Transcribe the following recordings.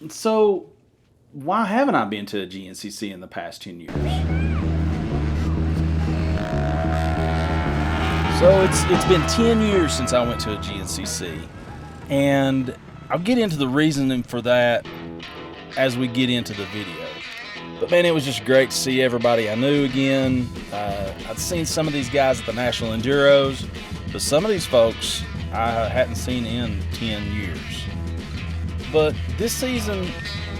So, why haven't I been to a GNCC in the past 10 years? So, it's been 10 years since I went to a GNCC, and I'll get into the reasoning for that as we get into the video. But man, it was just great to see everybody I knew again. I'd seen some of these guys at the National Enduros, but some of these folks I hadn't seen in 10 years. But this season,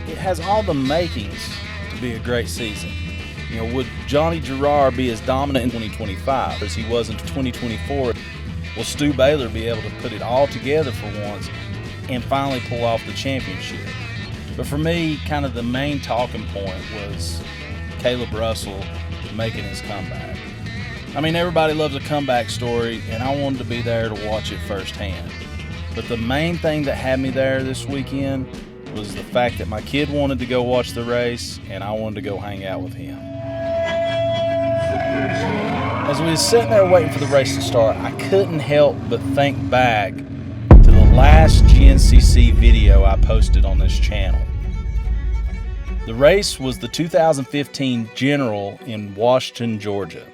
it has all the makings to be a great season. You know, would Johnny Gerard be as dominant in 2025 as he was in 2024? Will Stu Baylor be able to put it all together for once and finally pull off the championship? But for me, kind of the main talking point was Caleb Russell making his comeback. I mean, everybody loves a comeback story, and I wanted to be there to watch it firsthand. But the main thing that had me there this weekend was the fact that my kid wanted to go watch the race, and I wanted to go hang out with him. As we were sitting there waiting for the race to start, I couldn't help but think back to the last GNCC video I posted on this channel. The race was the 2015 General in Washington, Georgia.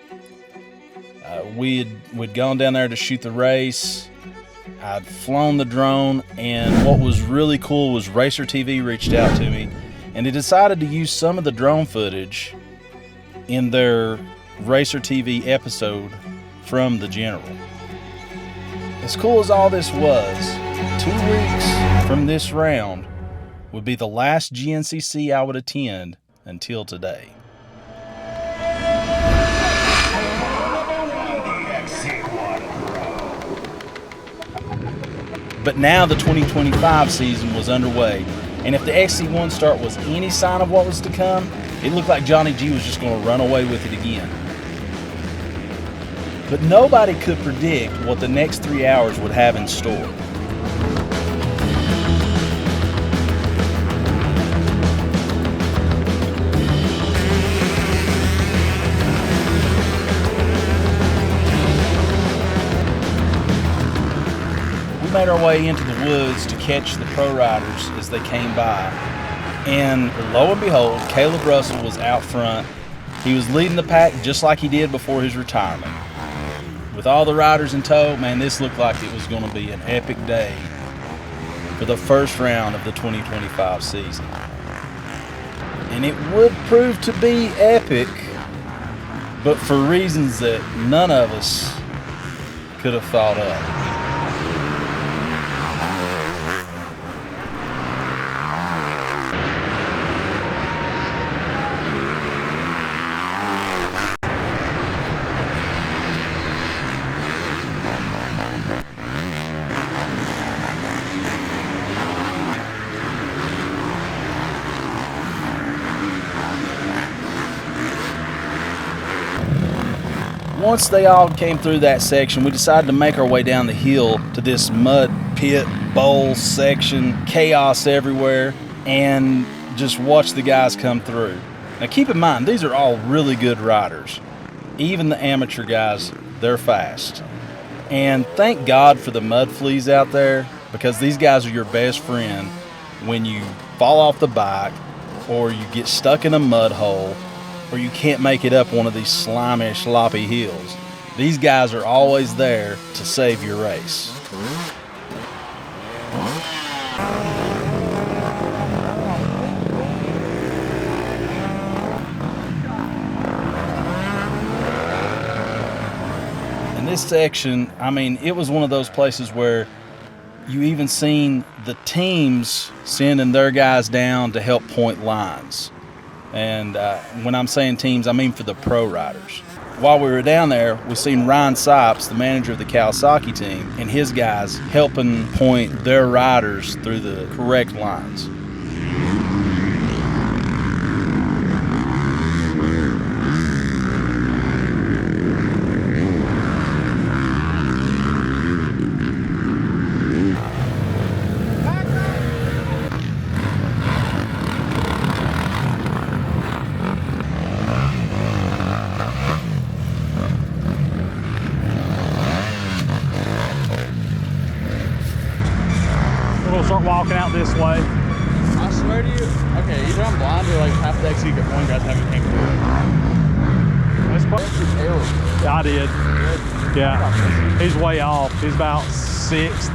We'd gone down there to shoot the race. I'd flown the drone, and what was really cool was Racer TV reached out to me, and they decided to use some of the drone footage in their Racer TV episode from the General. As cool as all this was, 2 weeks from this round would be the last GNCC I would attend until today. But now the 2025 season was underway, and if the XC1 start was any sign of what was to come, it looked like Johnny G was just going to run away with it again. But nobody could predict what the next 3 hours would have in store. We made our way into the woods to catch the pro riders as they came by, and lo and behold, Caleb Russell was out front. He was leading the pack just like he did before his retirement. With all the riders in tow, man, this looked like it was going to be an epic day for the first round of the 2025 season. And it would prove to be epic, but for reasons that none of us could have thought of. Once they all came through that section, we decided to make our way down the hill to this mud pit bowl section, chaos everywhere, and just watch the guys come through. Now keep in mind, these are all really good riders. Even the amateur guys, they're fast. And thank God for the mud fleas out there, because these guys are your best friend when you fall off the bike, or you get stuck in a mud hole, or you can't make it up one of these slimy, sloppy hills. These guys are always there to save your race. In this section, I mean, it was one of those places where you even seen the teams sending their guys down to help point lines. And when I'm saying teams, I mean for the pro riders. While we were down there, we seen Ryan Sipes, the manager of the Kawasaki team, and his guys helping point their riders through the correct lines. We'll start walking out this way. I swear swear to you, okay, either I'm blind or like half the XC1 guys haven't came through. I did. Yeah. He's way off. He's about 6th.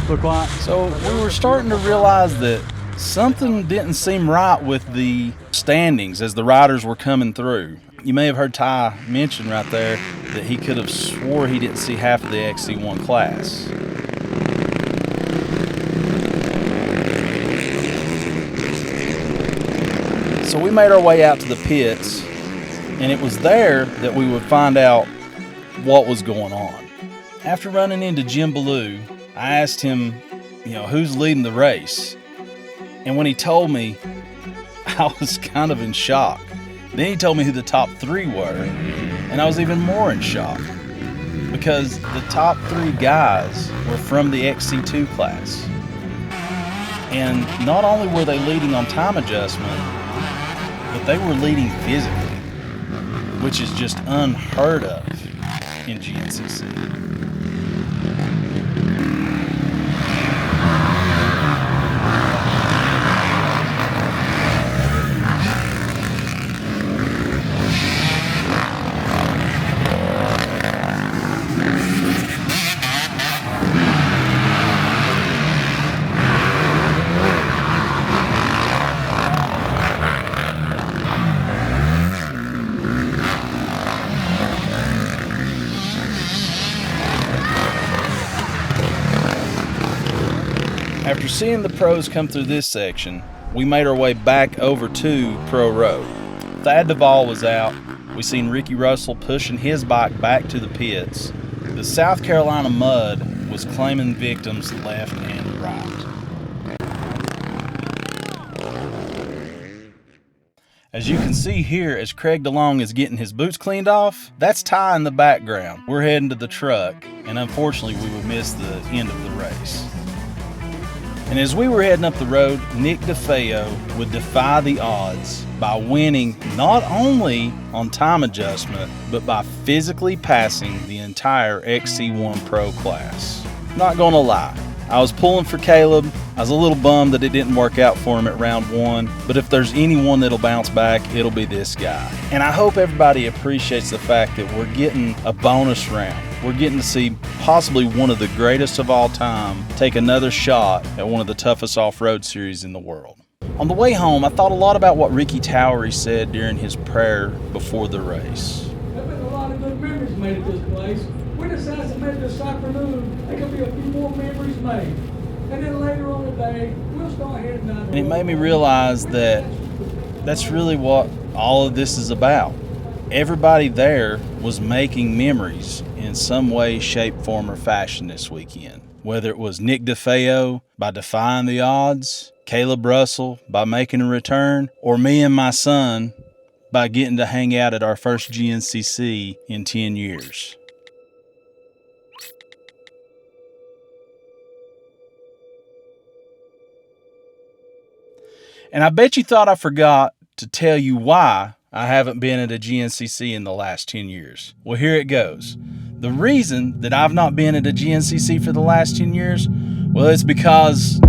Look like. So we were starting to realize that something didn't seem right with the standings as the riders were coming through. You may have heard Ty mention right there that he could have swore he didn't see half of the XC1 class. So we made our way out to the pits, and it was there that we would find out what was going on. After running into Jim Ballou, I asked him, who's leading the race? And when he told me, I was kind of in shock. Then he told me who the top 3 were, and I was even more in shock because the top 3 guys were from the XC2 class. And not only were they leading on time adjustment, but they were leading physically, which is just unheard of in GNCC. After seeing the pros come through this section, we made our way back over to Pro Road. Thad Duvall was out. We seen Ricky Russell pushing his bike back to the pits. The South Carolina mud was claiming victims left and right. As you can see here, as Craig DeLong is getting his boots cleaned off, that's Ty in the background. We're heading to the truck, and unfortunately we would miss the end of the race. And as we were heading up the road, Nick DeFeo would defy the odds by winning not only on time adjustment, but by physically passing the entire XC1 Pro class. Not gonna lie, I was pulling for Caleb. I was a little bummed that it didn't work out for him at round 1, but if there's anyone that'll bounce back, it'll be this guy. And I hope everybody appreciates the fact that we're getting a bonus round. We're getting to see possibly one of the greatest of all time take another shot at one of the toughest off-road series in the world. On the way home, I thought a lot about what Ricky Towery said during his prayer before the race. There's been a lot of good memories made at this place. We decided to make this afternoon, there could be a few more memories made. And then later on today, we'll start heading down the road. And it made me realize that that's really what all of this is about. Everybody there was making memories in some way, shape, form, or fashion this weekend. Whether it was Nick DeFeo by defying the odds, Caleb Russell by making a return, or me and my son by getting to hang out at our first GNCC in 10 years. And I bet you thought I forgot to tell you why I haven't been at a GNCC in the last 10 years. Well, here it goes. The reason that I've not been at a GNCC for the last 10 years, well, it's because